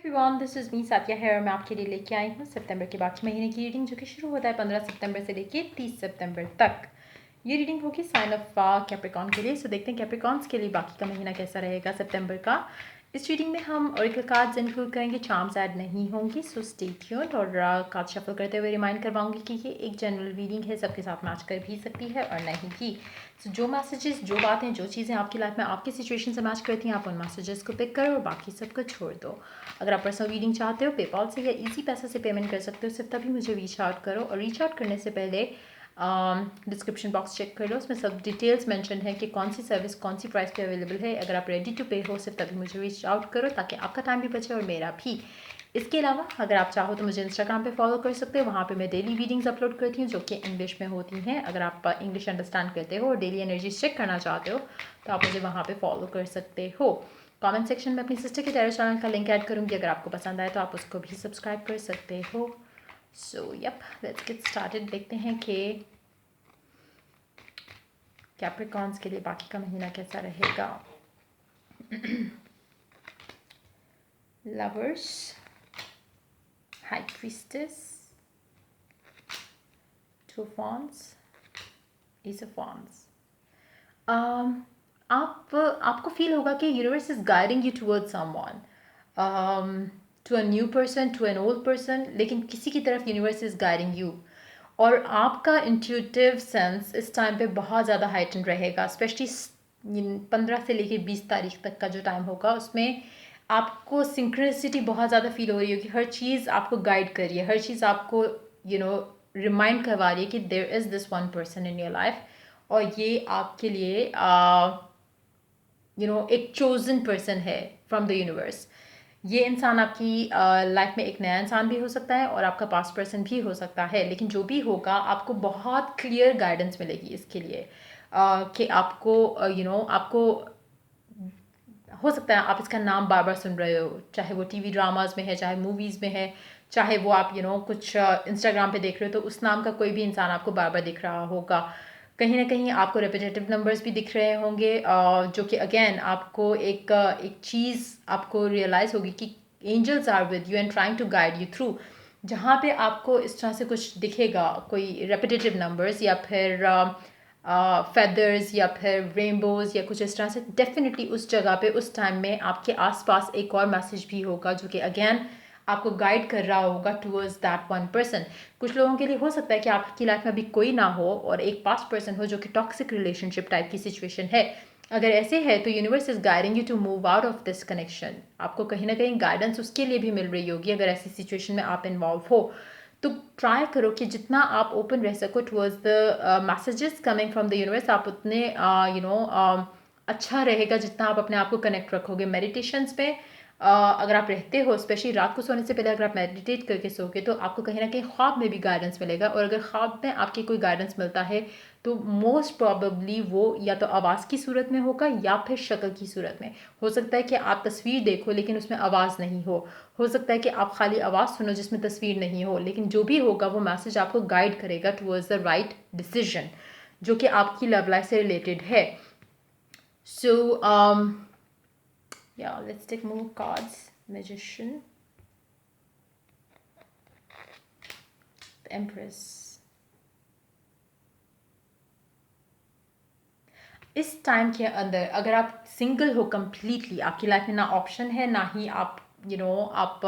Everyone, this is me साथिया है और मैं आपके लिए लेके आई हूँ सितंबर के बाकी महीने की रीडिंग, जो कि शुरू होता है 15 सितंबर से लेके 30 सितंबर तक। ये रीडिंग होगी साइन ऑफ कैप्रिकॉन के लिए। सो देखते हैं कैप्रिकॉन्स के लिए बाकी का महीना कैसा रहेगा सितंबर का। इस रीडिंग में हम ऑरेकल कार्ड्स इंक्लूड करेंगे, चार्म्स ऐड नहीं होंगी। So stay tuned. और कार्ड शफल करते हुए रिमाइंड करवाऊंगी कि ये एक जनरल रीडिंग है, सबके साथ मैच कर भी सकती है और नहीं भी। सो जो मैसेजेस, जो बातें, जो चीज़ें आपकी लाइफ में आपकी सिचुएशन से मैच करती हैं, आप उन मैसेजेस को पिक करो और बाकी सबको छोड़ दो। अगर आप पर्सनल रीडिंग चाहते हो, पेपॉल से या इजी पैसे से पेमेंट कर सकते हो। सिर्फ तभी मुझे रीच आउट करो, और रीच आउट करने से पहले डिस्क्रिप्शन बॉक्स चेक कर लो, उसमें सब डिटेल्स मेंशन है कि कौन सी सर्विस कौन सी प्राइस पे अवेलेबल है। अगर आप रेडी टू पे हो, सिर्फ तभी मुझे रीच आउट करो, ताकि आपका टाइम भी बचे और मेरा भी। इसके अलावा अगर आप चाहो तो मुझे इंस्टाग्राम पे फॉलो कर सकते हो, वहाँ पे मैं डेली रीडिंग्स अपलोड करती हूँ जो कि इंग्लिश में होती हैं। अगर आप इंग्लिश अंडरस्टैंड करते हो और डेली एनर्जी चेक करना चाहते हो तो आप मुझे वहाँ पे फॉलो कर सकते हो। कमेंट सेक्शन में अपनी सिस्टर के टैरो चैनल का लिंक ऐड करूँगी, अगर आपको पसंद आए तो आप उसको भी सब्सक्राइब कर सकते हो। So yup, let's get started. देखते हैं कि कैप्रिकॉन्स के लिए बाकी का महीना कैसा रहेगा। Lovers, high priestess, two of wands, ace of wands. आपको फील होगा कि universe is guiding you towards someone, to a new person, to an old person, लेकिन किसी की तरफ यूनिवर्स इज गाइडिंग यू। और आपका इंट्यूटिव सेंस इस टाइम पे बहुत ज़्यादा हाइटन रहेगा, स्पेशली 15 से लेके 20 तारीख तक का जो टाइम होगा, उसमें आपको सिंक्रोनिसिटी बहुत ज़्यादा फील हो रही होगी। हर चीज़ आपको गाइड कर रही है, हर चीज़ आपको रिमाइंड करवा रही है कि there is this one person in your life, और ये आपके लिए एक चोजन पर्सन है फ्रॉम द यूनिवर्स। ये इंसान आपकी लाइफ में एक नया इंसान भी हो सकता है और आपका पास्ट पर्सन भी हो सकता है, लेकिन जो भी होगा आपको बहुत क्लियर गाइडेंस मिलेगी इसके लिए, कि आपको आपको हो सकता है आप इसका नाम बार बार सुन रहे हो, चाहे वो टीवी ड्रामाज में है, चाहे मूवीज़ में है, चाहे वो आप कुछ इंस्टाग्राम पे देख रहे हो तो उस नाम का कोई भी इंसान आपको बार बार दिख रहा होगा। कहीं ना कहीं आपको रेपिटेटिव नंबर्स भी दिख रहे होंगे, जो कि अगेन आपको एक चीज़ आपको रियलाइज़ होगी कि angels are with you and trying to guide you through. जहाँ पे आपको इस तरह से कुछ दिखेगा, कोई रेपिटेटिव नंबर्स या फिर फेदर्स या फिर रेनबोज या कुछ इस तरह से, डेफिनेटली उस जगह पे उस टाइम में आपके आसपास एक और मैसेज भी होगा जो कि अगेन आपको गाइड कर रहा होगा टूवर्ड्स दैट वन पर्सन। कुछ लोगों के लिए हो सकता है कि आपकी लाइफ में अभी कोई ना हो और एक पास्ट पर्सन हो जो कि टॉक्सिक रिलेशनशिप टाइप की सिचुएशन है। अगर ऐसे है तो universe is guiding you to move out of this connection. आपको कहीं ना कहीं गाइडेंस उसके लिए भी मिल रही होगी अगर ऐसी सिचुएशन में आप इन्वॉल्व हो। तो ट्राई करो कि जितना आप ओपन रह सको towards the messages coming from the universe, आप उतने अच्छा रहेगा जितना आप अपने आप को कनेक्ट रखोगे मेडिटेशंस पे। अगर आप रहते हो, स्पेशली रात को सोने से पहले अगर आप मेडिटेट करके सोगे तो आपको कहीं ना कहीं ख्वाब में भी गाइडेंस मिलेगा, और अगर ख्वाब में आपके कोई गाइडेंस मिलता है तो मोस्ट प्रॉबेबली वो या तो आवाज़ की सूरत में होगा या फिर शक्ल की सूरत में। हो सकता है कि आप तस्वीर देखो लेकिन उसमें आवाज़ नहीं हो सकता है कि आप खाली आवाज़ सुनो जिसमें तस्वीर नहीं हो, लेकिन जो भी होगा वो मैसेज आपको गाइड करेगा टुवर्ड्स द राइट डिसीजन जो कि आपकी लव लाइफ से रिलेटेड है। सो yeah, let's take more cards. Magician, the Empress. इस टाइम के अंदर अगर आप सिंगल हो कंप्लीटली, आपकी लाइफ में ना ऑप्शन है ना ही आप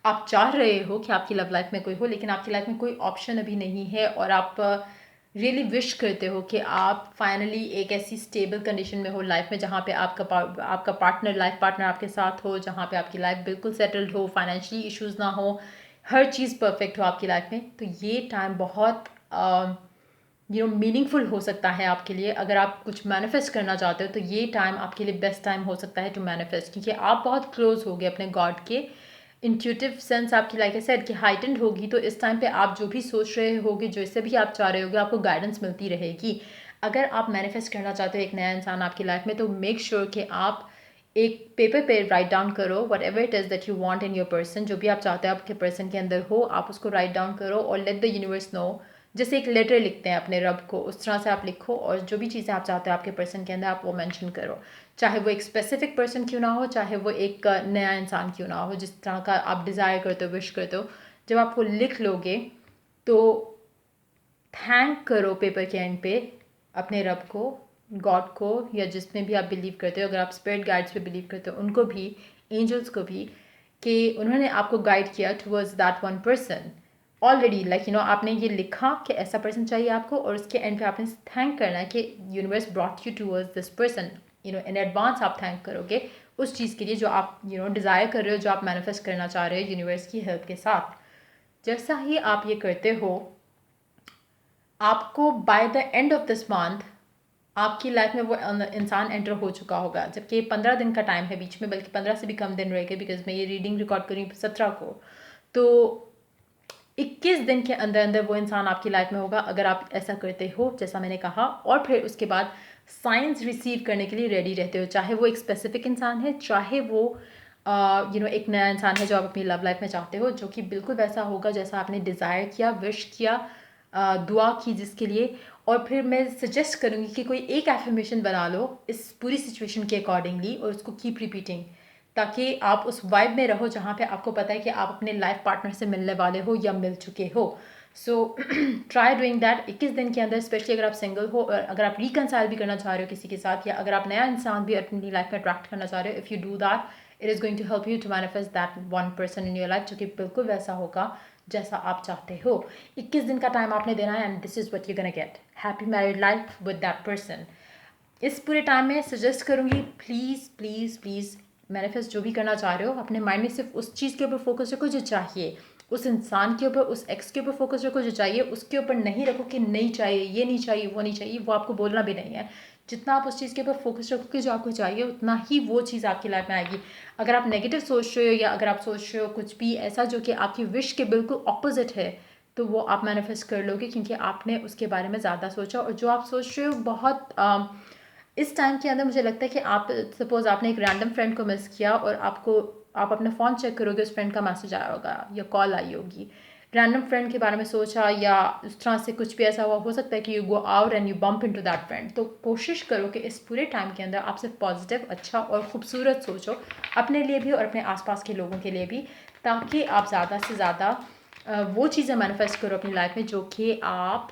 आप चाह रहे हो कि आपकी लव लाइफ में कोई हो, लेकिन आपकी लाइफ में कोई ऑप्शन अभी नहीं है, और आप रियली विश करते हो कि आप फाइनली एक ऐसी स्टेबल कंडीशन में हो लाइफ में जहाँ पे आपका पार्टनर, लाइफ पार्टनर आपके साथ हो, जहाँ पे आपकी लाइफ बिल्कुल सेटल्ड हो, फाइनेंशियली इश्यूज़ ना हो, हर चीज़ परफेक्ट हो आपकी लाइफ में। तो ये टाइम बहुत मीनिंगफुल हो सकता है आपके लिए। अगर आप कुछ मैनिफेस्ट करना चाहते हो तो ये टाइम आपके लिए बेस्ट टाइम हो सकता है टू मैनिफेस्ट, क्योंकि आप बहुत क्लोज हो गए अपने गॉड के। इंट्यूटिव सेंस आपकी, लाइक आई सेड, कि हाइटेंड होगी, तो इस टाइम पे आप जो भी सोच रहे होगे, जैसे भी आप चाह रहे होगे, आपको गाइडेंस मिलती रहेगी। अगर आप मैनिफेस्ट करना चाहते हो एक नया इंसान आपकी लाइफ में, तो मेक श्योर कि आप एक पेपर पे राइट डाउन करो what ever it is that you want in your person. जो भी आप चाहते हो आपके पर्सन के अंदर हो, आप उसको राइट डाउन करो और लेट द यूनिवर्स नो। जैसे एक लेटर लिखते हैं अपने रब को, उस तरह से आप लिखो और जो भी चीज़ें आप चाहते हो आपके पर्सन के अंदर आप वो मेंशन करो। चाहे वो एक स्पेसिफिक पर्सन क्यों ना हो, चाहे वो एक नया इंसान क्यों ना हो, जिस तरह का आप डिज़ायर करते हो, विश करते हो, जब आप वो लिख लोगे तो थैंक करो पेपर के एंड पे अपने रब को, गॉड को, या जिसमें भी आप बिलीव करते हो। अगर आप स्पिरिट गाइड्स पे बिलीव करते हो, उनको भी, एंजल्स को भी, कि उन्होंने आपको गाइड किया towards that one person already. Like you know, आपने ये लिखा कि ऐसा पर्सन चाहिए आपको, और उसके एंड पे आपने थैंक करना है कि universe brought you towards this person. You know, in advance आप थैंक करोगे उस चीज़ के लिए जो आप यू नो डिज़ायर कर रहे हो, जो आप मैनिफेस्ट करना चाह रहे हो यूनिवर्स की हेल्प के साथ। जैसा ही आप ये करते हो, आपको by the end of this month आपकी लाइफ में वो इंसान एंटर हो चुका होगा। जबकि 15 दिन का टाइम है बीच में, बल्कि 15 से भी कम दिन रहेगा, बिकॉज मैं ये रीडिंग रिकॉर्ड कर रही हूँ 17 को। तो 21 दिन के अंदर अंदर वो इंसान आपकी लाइफ में होगा, अगर आप ऐसा करते हो जैसा मैंने कहा। और फिर उसके बाद साइंस रिसीव करने के लिए रेडी रहते हो, चाहे वो एक स्पेसिफिक इंसान है, चाहे वो यू नो एक नया इंसान है जो आप अपनी लव लाइफ में चाहते हो, जो कि बिल्कुल वैसा होगा जैसा आपने डिज़ायर किया, विश किया, दुआ की जिसके लिए। और फिर मैं सजेस्ट करूँगी कि कोई एक एफर्मेशन बना लो इस पूरी सिचुएशन के अकॉर्डिंगली, और उसको कीप रिपीटिंग, ताकि आप उस वाइब में रहो जहाँ पे आपको पता है कि आप अपने लाइफ पार्टनर से मिलने वाले हो या मिल चुके हो। सो ट्राई डूइंग दैट 21 दिन के अंदर, स्पेशली अगर आप सिंगल हो, और अगर आप रिकनसाइल भी करना चाह रहे हो किसी के साथ, या अगर आप नया इंसान भी अपनी लाइफ में अट्रैक्ट करना चाह रहे हो, if you do that, it is going to help you to manifest that one person in your life, जो कि बिल्कुल वैसा होगा जैसा आप चाहते हो। 21 दिन का टाइम आपने देना है, and this is what you gonna get, happy married life with that person. इस पूरे टाइम में सजेस्ट करूँगी, प्लीज़ प्लीज़ प्लीज़ मैनिफेस्ट जो भी करना चाह रहे हो, अपने माइंड में सिर्फ उस चीज़ के ऊपर फोकस रखो जो चाहिए, उस इंसान के ऊपर, उस एक्स के ऊपर फोकस रखो जो चाहिए, उसके ऊपर नहीं रखो कि नहीं चाहिए, ये नहीं चाहिए, वो नहीं चाहिए, वो आपको बोलना भी नहीं है। जितना आप उस चीज़ के ऊपर फोकस रखोगे जो आपको चाहिए, उतना ही वो चीज़ आपकी लाइफ में आएगी। अगर आप नेगेटिव सोच रहे हो, या अगर आप सोच रहे हो कुछ भी ऐसा जो कि आपकी विश के बिल्कुल ऑपोजिट है, तो वो आप मैनिफेस्ट कर लोगे, क्योंकि आपने उसके बारे में ज़्यादा सोचा। और जो आप सोच रहे हो बहुत इस टाइम के अंदर, मुझे लगता है कि आप सपोज़ आपने एक रैंडम फ्रेंड को मिस किया, और आप अपना फ़ोन चेक करोगे, उस फ्रेंड का मैसेज आया होगा या कॉल आई होगी, रैंडम फ्रेंड के बारे में सोचा, या उस तरह से कुछ भी ऐसा हुआ, हो सकता है कि you go out and you bump into that friend. तो कोशिश करो कि इस पूरे टाइम के अंदर आप सिर्फ पॉजिटिव, अच्छा और ख़ूबसूरत सोचो, अपने लिए भी और अपने आसपास के लोगों के लिए भी, ताकि आप ज़्यादा से ज़्यादा वो चीज़ें मैनिफेस्ट करो अपनी लाइफ में जो कि आप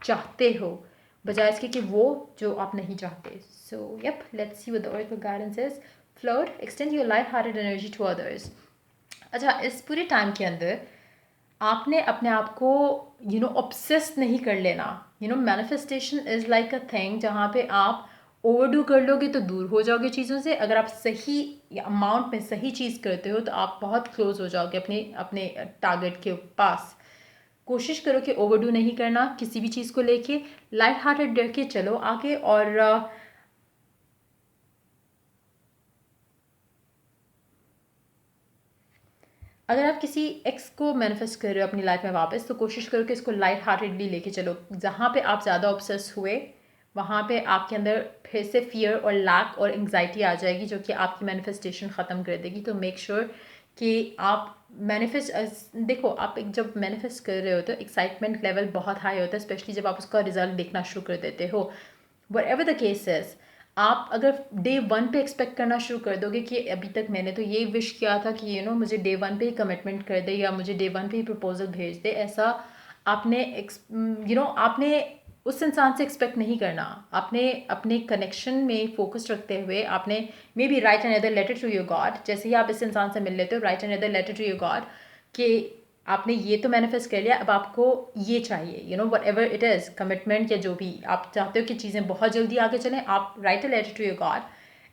चाहते हो, बजाय इसके कि वो जो आप नहीं चाहते। So yup, let's see what the oracle guidance is. Floor, extend your light hearted energy to others. अच्छा, इस पूरे टाइम के अंदर आपने अपने आप को यू नो ऑब्सेस नहीं कर लेना। You know, manifestation is like a thing जहाँ पे आप ओवरडू कर लोगे तो दूर हो जाओगे चीज़ों से। अगर आप सही अमाउंट में सही चीज़ करते हो तो आप बहुत क्लोज हो जाओगे अपने अपने टारगेट के पास। कोशिश करो कि ओवरडू नहीं करना किसी भी चीज़ को लेके, लाइट हार्टेड रह के चलो आगे। और अगर आप किसी एक्स को मैनिफेस्ट कर रहे हो अपनी लाइफ में वापस, तो कोशिश करो कि इसको लाइट हार्टेडली लेके चलो। जहाँ पे आप ज़्यादा ऑब्सेस हुए, वहाँ पे आपके अंदर फिर से फियर और लैक और एंग्जाइटी आ जाएगी, जो कि आपकी मैनिफेस्टेशन ख़त्म कर देगी। तो मेक श्योर कि आप मैनिफेस्ट देखो, आप एक जब मैनिफेस्ट कर रहे हो तो एक्साइटमेंट लेवल बहुत हाई होता है, स्पेशली जब आप उसका रिजल्ट देखना शुरू कर देते हो। व्हाटएवर द केस इज़, आप अगर डे वन पे एक्सपेक्ट करना शुरू कर दोगे कि अभी तक मैंने तो ये विश किया था कि मुझे डे वन पे ही कमिटमेंट कर दे, या मुझे डे वन पे ही प्रपोजल भेज दे, ऐसा आपने आपने उस इंसान से एक्सपेक्ट नहीं करना। आपने अपने कनेक्शन में फोकस रखते हुए आपने may be write another letter to your god. जैसे ही आप इस इंसान से मिल लेते हो, write another letter to your god कि आपने ये तो मैनिफेस्ट कर लिया, अब आपको ये चाहिए, what ever it is, commitment या जो भी आप चाहते हो कि चीज़ें बहुत जल्दी आगे चलें। आप write a letter to your god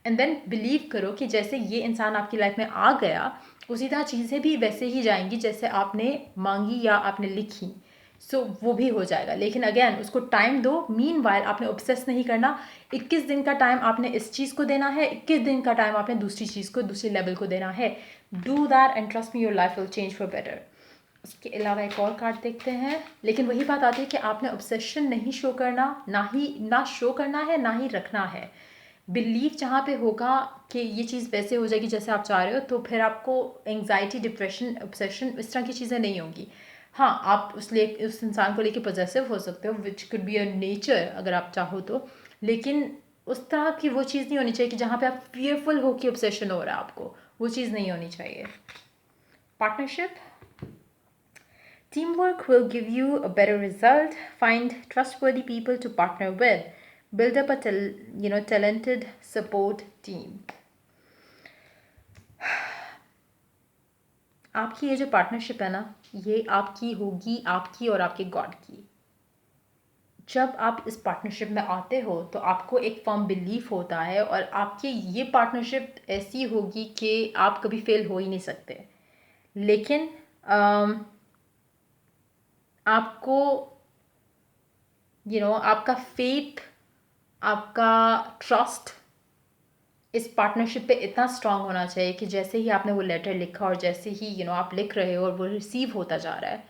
and then believe करो कि जैसे ये इंसान आपकी लाइफ में आ गया, उसी तरह चीज़ें भी वैसे ही जाएंगी जैसे आपने मांगी या आपने लिखी। सो वो भी हो जाएगा। लेकिन अगेन उसको टाइम दो। मीन वाइल आपने ऑब्सेस नहीं करना। 21 दिन का टाइम आपने इस चीज़ को देना है, 21 दिन का टाइम आपने दूसरी चीज़ को, दूसरे लेवल को देना है। Do that and trust me, your life will change for better. उसके अलावा एक और कार्ड देखते हैं। लेकिन वही बात आती है कि आपने ऑब्सेशन नहीं शो करना, ना शो करना है, ना ही रखना है। बिलीव जहाँ पे होगा कि ये चीज़ वैसे हो जाएगी जैसे आप चाह रहे हो, तो फिर आपको एंग्जाइटी, डिप्रेशन, ऑब्सेशन, इस तरह की चीज़ें नहीं होंगी। हाँ, आप उस इंसान को लेके पॉजेसिव हो सकते हो, which could be a nature अगर आप चाहो तो। लेकिन उस तरह की वो चीज़ नहीं होनी चाहिए कि जहाँ पे आप फियरफुल हो कि ऑब्सेशन हो रहा है आपको, वो चीज़ नहीं होनी चाहिए। Partnership, teamwork will give you a better result. Find trustworthy people to partner with. Build up a talented support team. आपकी ये जो पार्टनरशिप है ना, ये आपकी होगी, आपकी और आपके गॉड की। जब आप इस पार्टनरशिप में आते हो तो आपको एक फर्म बिलीफ होता है और आपकी ये पार्टनरशिप ऐसी होगी कि आप कभी फेल हो ही नहीं सकते। लेकिन आपको आपका फेथ, आपका ट्रस्ट इस पार्टनरशिप पे इतना स्ट्रांग होना चाहिए कि जैसे ही आपने वो लेटर लिखा और जैसे ही आप लिख रहे हो और वो रिसीव होता जा रहा है,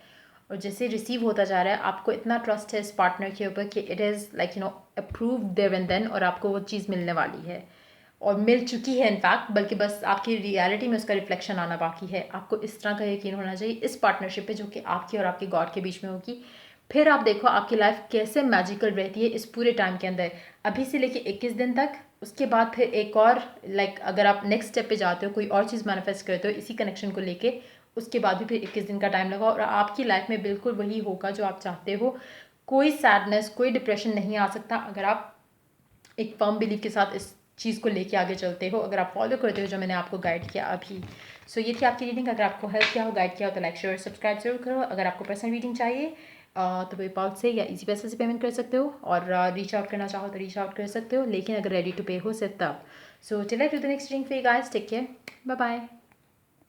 और जैसे रिसीव होता जा रहा है आपको इतना ट्रस्ट है इस पार्टनर के ऊपर कि it is like approved there and then, और आपको वो चीज़ मिलने वाली है और मिल चुकी है इनफैक्ट, बल्कि बस आपकी रियलिटी में उसका रिफ्लेक्शन आना बाकी है। आपको इस तरह का यकीन होना चाहिए इस पार्टनरशिप पे जो कि आपकी और आपके गॉड के बीच में होगी। फिर आप देखो आपकी लाइफ कैसे मैजिकल रहती है इस पूरे टाइम के अंदर, अभी से लेके 21 दिन तक। उसके बाद फिर एक और अगर आप नेक्स्ट स्टेप पे जाते हो, कोई और चीज़ मैनिफेस्ट करते हो इसी कनेक्शन को लेके, उसके बाद भी फिर 21 दिन का टाइम लगा और आपकी लाइफ में बिल्कुल वही होगा जो आप चाहते हो। कोई सैडनेस, कोई डिप्रेशन नहीं आ सकता अगर आप एक फर्म बिलीफ के साथ इस चीज़ को लेके आगे चलते हो, अगर आप फॉलो करते हो जो मैंने आपको गाइड किया अभी। सो ये थी आपकी रीडिंग। अगर आपको हेल्प किया हो, गाइड किया हो, तो लाइक शेयर सब्सक्राइब जरूर करो। अगर आपको पर्सनल रीडिंग चाहिए तो पेपाल से या इजी पैसे से पेमेंट कर सकते हो, और रीच आउट करना चाहो तो रीच आउट कर सकते हो, लेकिन अगर रेडी टू पे हो सिर्फ तब। So till I do the next reading for you guys, take care, bye bye.